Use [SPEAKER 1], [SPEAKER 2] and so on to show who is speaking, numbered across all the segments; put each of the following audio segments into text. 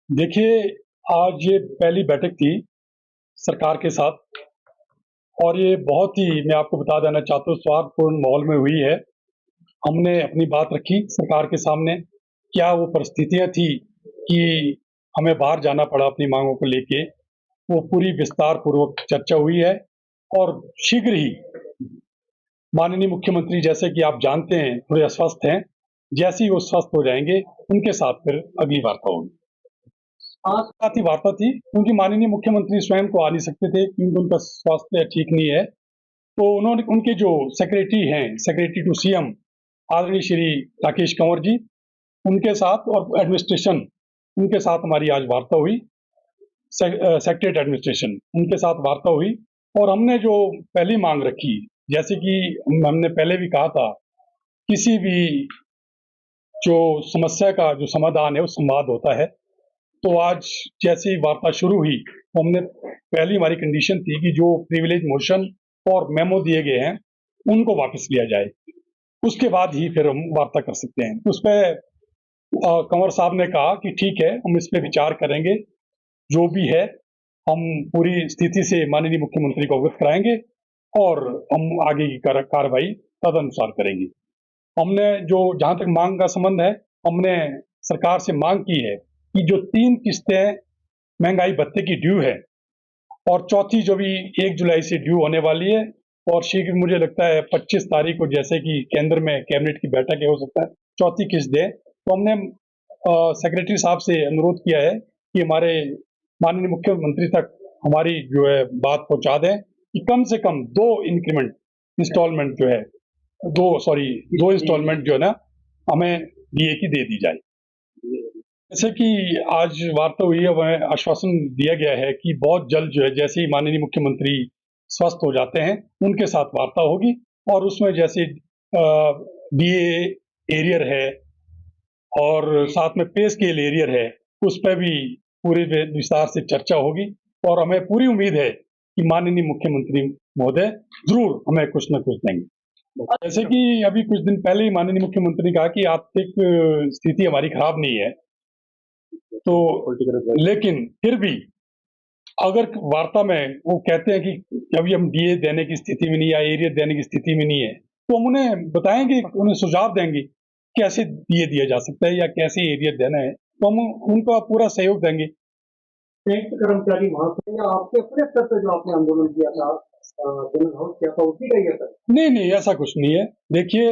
[SPEAKER 1] देखिए, आज ये पहली बैठक थी सरकार के साथ और ये बहुत ही मैं आपको बता देना चाहता हूँ सौहार्दपूर्ण माहौल में हुई है। हमने अपनी बात रखी सरकार के सामने, क्या वो परिस्थितियाँ थी कि हमें बाहर जाना पड़ा अपनी माँगों को लेके, वो पूरी विस्तार पूर्वक चर्चा हुई है और शीघ्र ही माननीय मुख्यमंत्री जैसे कि आप जानते हैं थोड़े अस्वस्थ हैं, जैसे ही वो स्वस्थ हो जाएँगे, उनके साथ फिर अगली वार्ता होगी। आज साथ ही वार्ता थी क्योंकि माननीय मुख्यमंत्री स्वयं तो आ नहीं सकते थे क्योंकि उनका स्वास्थ्य ठीक नहीं है। तो उन्होंने उनके जो सेक्रेटरी हैं, सेक्रेटरी टू सीएम आदरणीय श्री राकेश कंवर जी, उनके साथ और एडमिनिस्ट्रेशन उनके साथ हमारी आज वार्ता हुई। सेक्रेटरी एडमिनिस्ट्रेशन उनके साथ वार्ता हुई और हमने जो पहली मांग रखी, जैसे कि हमने पहले भी कहा था, किसी भी जो समस्या का जो समाधान है वो संवाद होता है। तो आज जैसे ही वार्ता शुरू हुई तो हमने पहली हमारी कंडीशन थी कि जो प्रिविलेज मोशन और मेमो दिए गए हैं उनको वापस लिया जाए, उसके बाद ही फिर हम वार्ता कर सकते हैं। उस पर कंवर साहब ने कहा कि ठीक है, हम इस पे विचार करेंगे, जो भी है हम पूरी स्थिति से माननीय मुख्यमंत्री को अवगत कराएंगे और हम आगे की कार्रवाई तदनुसार करेंगे। हमने जो जहां तक मांग का संबंध है, हमने सरकार से मांग की है कि जो 3 किस्तें महंगाई भत्ते की ड्यू है और चौथी जो भी 1 जुलाई से ड्यू होने वाली है और शीघ्र मुझे लगता है 25 तारीख को जैसे कि केंद्र में कैबिनेट की बैठक है, हो सकता है चौथी किस्त दें। तो हमने सेक्रेटरी साहब से अनुरोध किया है कि हमारे माननीय मुख्यमंत्री तक हमारी जो है बात पहुंचा दें कि कम से कम 2 इंस्टॉलमेंट जो है 2 इंस्टॉलमेंट जो है ना हमें डीए की दे दी जाए। जैसे कि आज वार्ता हुई है, वह आश्वासन दिया गया है कि बहुत जल्द जो है जैसे ही माननीय मुख्यमंत्री स्वस्थ हो जाते हैं, उनके साथ वार्ता होगी और उसमें जैसे डीए एरियर है और साथ में पे स्केल एरियर है, उस पर भी पूरे विस्तार से चर्चा होगी और हमें पूरी उम्मीद है कि माननीय मुख्यमंत्री महोदय जरूर हमें कुछ न कुछ देंगे। जैसे कि अभी कुछ दिन पहले ही माननीय मुख्यमंत्री ने कहा कि आर्थिक स्थिति हमारी खराब नहीं है, तो लेकिन फिर भी अगर वार्ता में वो कहते हैं कि अभी हम डीए देने की स्थिति में नहीं या एरियर देने की स्थिति में नहीं है, तो हम उन्हें बताएंगे, उन्हें सुझाव देंगे कैसे डीए दिया जा सकता है या कैसे एरियर देना है, तो हम उनका पूरा सहयोग देंगे।
[SPEAKER 2] संयुक्त कर्मचारी महासंघ या आपके अपने स्तर पर जो आपने आंदोलन किया था, किया था, उसी का ये था?
[SPEAKER 1] नहीं, ऐसा कुछ नहीं है। देखिए,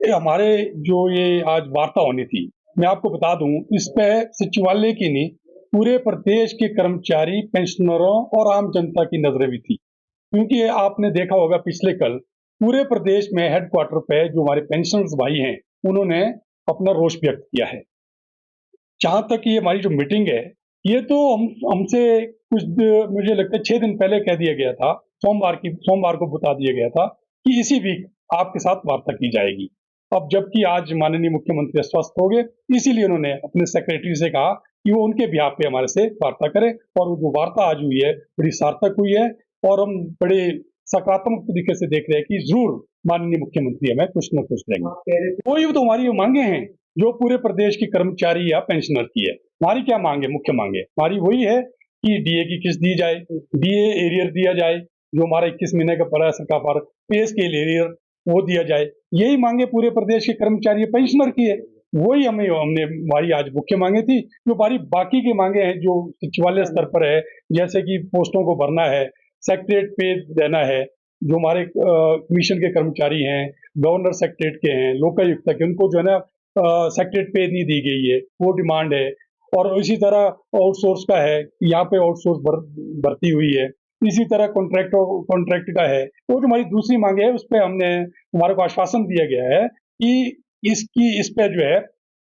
[SPEAKER 1] हमारे जो ये आज वार्ता होनी थी, मैं आपको बता दूं, इस पे सचिवालय की नहीं, पूरे प्रदेश के कर्मचारी, पेंशनरों और आम जनता की नजरें भी थी, क्योंकि आपने देखा होगा पिछले कल पूरे प्रदेश में हेडक्वार्टर पे जो हमारे पेंशनर्स भाई हैं, उन्होंने अपना रोष व्यक्त किया है। जहां तक ये हमारी जो मीटिंग है, ये तो हमसे कुछ मुझे लगता है 6 दिन पहले कह दिया गया था, सोमवार को बता दिया गया था कि इसी वीक आपके साथ वार्ता की जाएगी। अब जबकि आज माननीय मुख्यमंत्री स्वस्थ हो गए, इसीलिए उन्होंने अपने सेक्रेटरी से कहा कि वो उनके बिहाफ पे हमारे से वार्ता करें और जो वार्ता आज हुई है बड़ी सार्थक हुई है और हम बड़े सकारात्मक तरीके से देख रहे हैं कि जरूर माननीय मुख्यमंत्री हमें कुछ न कुछ देंगे। कोई तो हमारी मांगे हैं जो पूरे प्रदेश की कर्मचारी या पेंशनर की है। हमारी क्या मांगे, मुख्य मांगे हमारी वही है कि डीए की किस्त दी जाए, डीए एरियर दिया जाए, जो हमारा 21 महीने का पड़ा है सरकार पर, पे स्केल एरियर वो दिया जाए। यही मांगे पूरे प्रदेश के कर्मचारी पेंशनर की है, वही हमने हमारी आज मुख्य मांगे थी। जो हमारी बाकी की मांगे हैं जो सचिवालय स्तर पर है, जैसे कि पोस्टों को भरना है, सेक्रेटरीट पे देना है, जो हमारे कमीशन के कर्मचारी हैं, गवर्नर सेक्रेटरीट के हैं, लोकायुक्त के, उनको जो है ना सेक्रेटरीट पे नहीं दी गई है, वो डिमांड है। और इसी तरह आउटसोर्स का है, यहाँ पे आउटसोर्स भर्ती हुई है। इसी तरह कॉन्ट्रैक्ट का है। वो जो हमारी दूसरी मांगे है, उस पर हमारे को आश्वासन दिया गया है कि इस पे जो है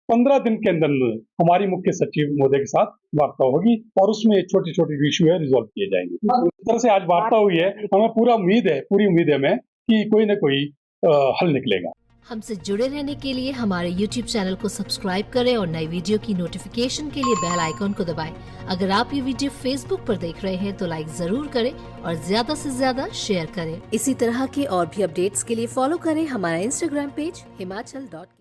[SPEAKER 1] 15 दिन के अंदर हमारी मुख्य सचिव महोदय के साथ वार्ता होगी और उसमें छोटी छोटी इशू है रिजॉल्व किए जाएंगे। इस तरह से आज वार्ता हुई है, हमें पूरी उम्मीद है हमें कि कोई न कोई हल निकलेगा।
[SPEAKER 3] हमसे जुड़े रहने के लिए हमारे YouTube चैनल को सब्सक्राइब करें और नई वीडियो की नोटिफिकेशन के लिए बेल आइकॉन को दबाएं। अगर आप ये वीडियो Facebook पर देख रहे हैं तो लाइक जरूर करें और ज्यादा से ज्यादा शेयर करें। इसी तरह के और भी अपडेट्स के लिए फॉलो करें हमारा Instagram पेज himachal.ke।